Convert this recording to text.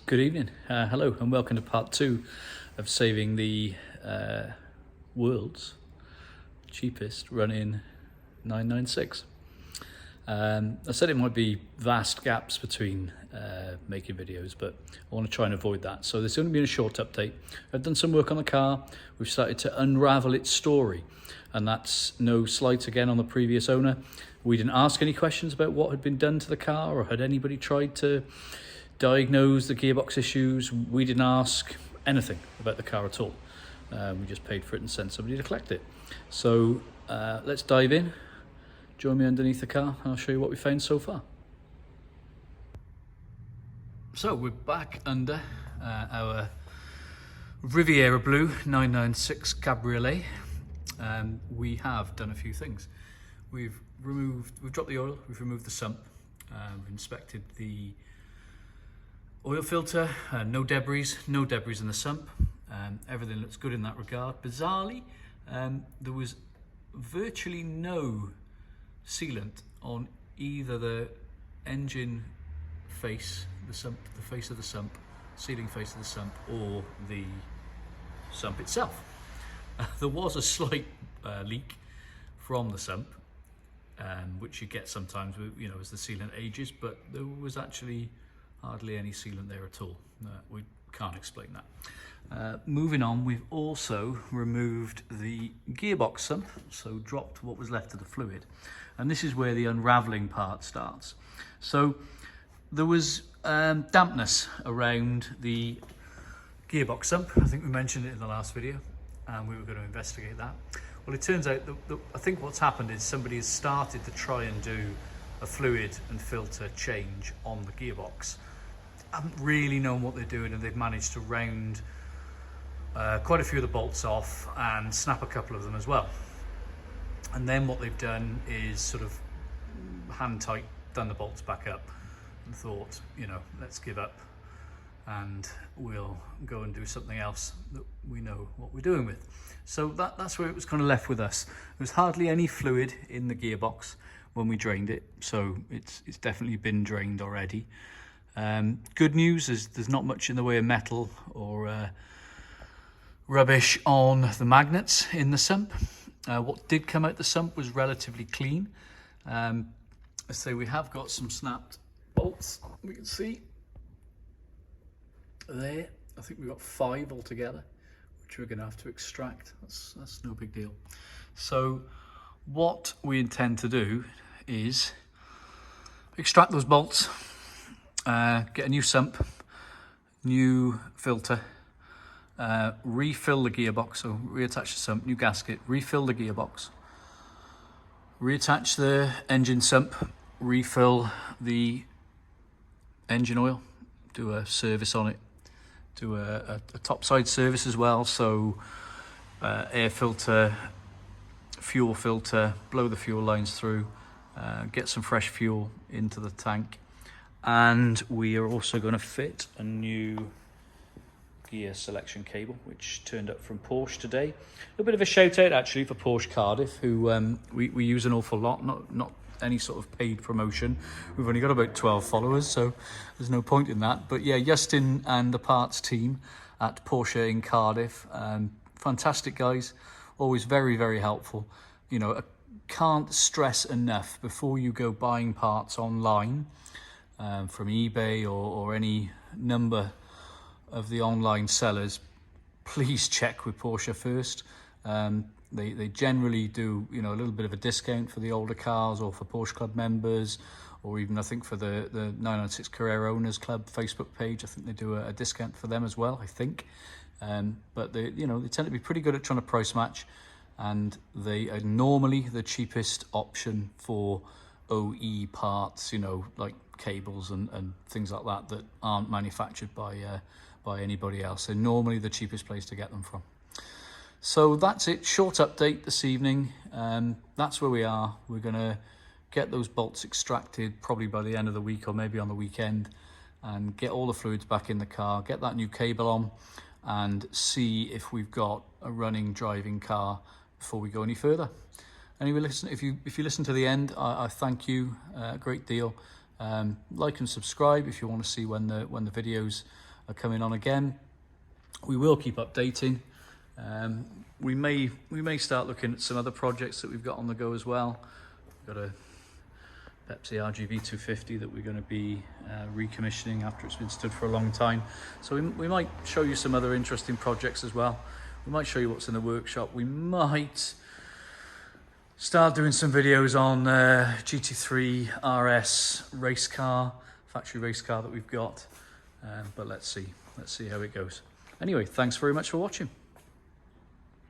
Good evening, hello and welcome to part 2 of saving the world's cheapest run-in 996. I said it might be vast gaps between making videos, but I want to try and avoid that. So there's only been a short update. I've done some work on the car. We've started to unravel its story, and that's no slight again on the previous owner. We didn't ask any questions about what had been done to the car, or had anybody tried to diagnose the gearbox issues. We didn't ask anything about the car at all. We just paid for it and sent somebody to collect it. So let's dive in. Join me underneath the car and I'll show you what we found so far. So we're back under our Riviera Blue 996 Cabriolet. We have done a few things. We've dropped the oil, we've removed the sump, we've inspected the oil filter, no debris in the sump. Everything looks good in that regard. Bizarrely, there was virtually no sealant on either the engine face, the face of the sump, sealing face of the sump, or the sump itself. There was a slight leak from the sump, which you get sometimes, as the sealant ages, but there was actually hardly any sealant there at all. We can't explain that. Moving on, we've also removed the gearbox sump, so dropped what was left of the fluid. And this is where the unraveling part starts. So there was dampness around the gearbox sump. I think we mentioned it in the last video, and we were going to investigate that. Well, it turns out that I think what's happened is somebody has started to try and do a fluid and filter change on the gearbox. Haven't really known what they're doing, and they've managed to round quite a few of the bolts off and snap a couple of them as well. And then what they've done is sort of hand tight done the bolts back up and thought, let's give up and we'll go and do something else that we know what we're doing with. So that's where it was kind of left with us. There was hardly any fluid in the gearbox when we drained it, so it's definitely been drained already. Good news is there's not much in the way of metal or rubbish on the magnets in the sump. What did come out the sump was relatively clean. So we have got some snapped bolts, we can see there. I think we've got 5 altogether, which we're going to have to extract. That's no big deal. So what we intend to do is extract those bolts, get a new sump, new filter, refill the gearbox, so reattach the sump, new gasket, refill the gearbox, reattach the engine sump, refill the engine oil, do a service on it, do a topside service as well, so air filter, fuel filter, blow the fuel lines through, get some fresh fuel into the tank. And we are also going to fit a new gear selection cable, which turned up from Porsche today. A bit of a shout out actually for Porsche Cardiff, who we use an awful lot, not any sort of paid promotion. We've only got about 12 followers, so there's no point in that. But yeah, Justin and the parts team at Porsche in Cardiff, fantastic guys, always very, very helpful. I can't stress enough, before you go buying parts online, from eBay or any number of the online sellers, please check with Porsche first. They generally do a little bit of a discount for the older cars, or for Porsche Club members, or even I think for the 996 Carrera Owners Club Facebook page. I think they do a discount for them as well, I think. But they tend to be pretty good at trying to price match, and they are normally the cheapest option for OE parts, like cables and things like that aren't manufactured by anybody else. They're normally the cheapest place to get them from. So that's it, short update this evening. That's where we are. We're gonna get those bolts extracted probably by the end of the week, or maybe on the weekend, and get all the fluids back in the car, get that new cable on, and see if we've got a running, driving car before we go any further. Anyway, listen, if you listen to the end, I thank you a great deal. Like and subscribe if you want to see when the videos are coming on again. We will keep updating. We may start looking at some other projects that we've got on the go as well. We've got a Pepsi RGB 250 that we're going to be recommissioning after it's been stood for a long time. So we might show you some other interesting projects as well. We might show you what's in the workshop. We might start doing some videos on GT3 RS race car, factory race car that we've got. But let's see how it goes. Anyway, thanks very much for watching.